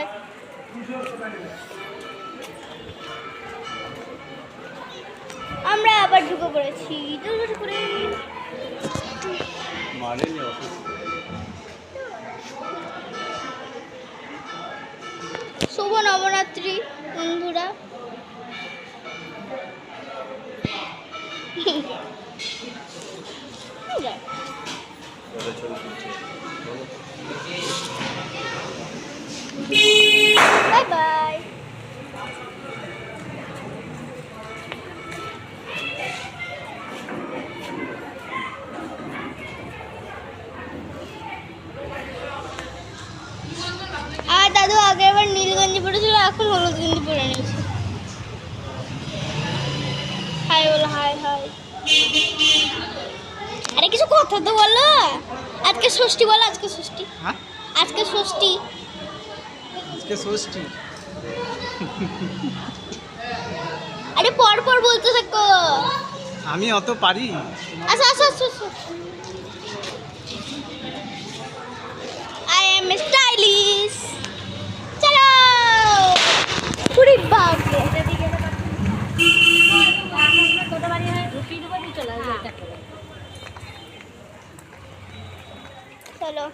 যাক। আমরা আবার ঢুকে পড়েছি করে। শুভ নবরাত্রি বন্ধুরা। Bye bye. আর দাদু আগে আবার নীল গঞ্জি পরেছিল, এখন হলুদ গঞ্জি পরে নিয়েছে। হাই বলো, হাই হাই। আরে কিছু কথা তো বলো। আজকে ষষ্ঠী বলো, আজকে ষষ্ঠী। হ্যাঁ আজকে ষষ্ঠী। আজকে ষষ্ঠী। আরে পর পর বলতে থাকো। আমি অত পারি? আচ্ছা আচ্ছা আচ্ছা আচ্ছা। I am stylish. চলো পুরি বাপ চলো।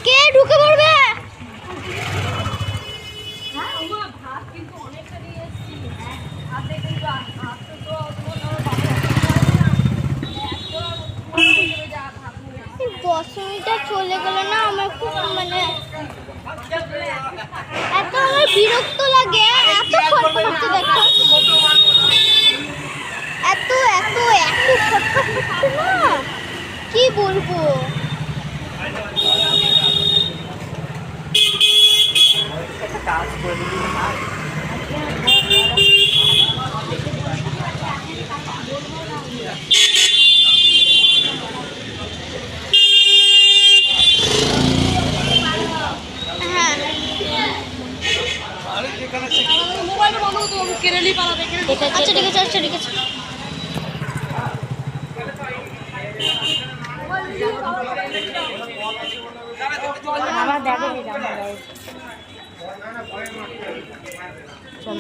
কে ঢুকে পড়বে? দশমীটা চলে গেল না, আমার খুব মানে এত আমার বিরক্ত লাগে। এত ফটো করতে দেখো, এত এত এত ফটো করতে না, কি বলবো। আচ্ছা ঠিক আছে, আচ্ছা ঠিক আছে। আমার ব্যাগে চল।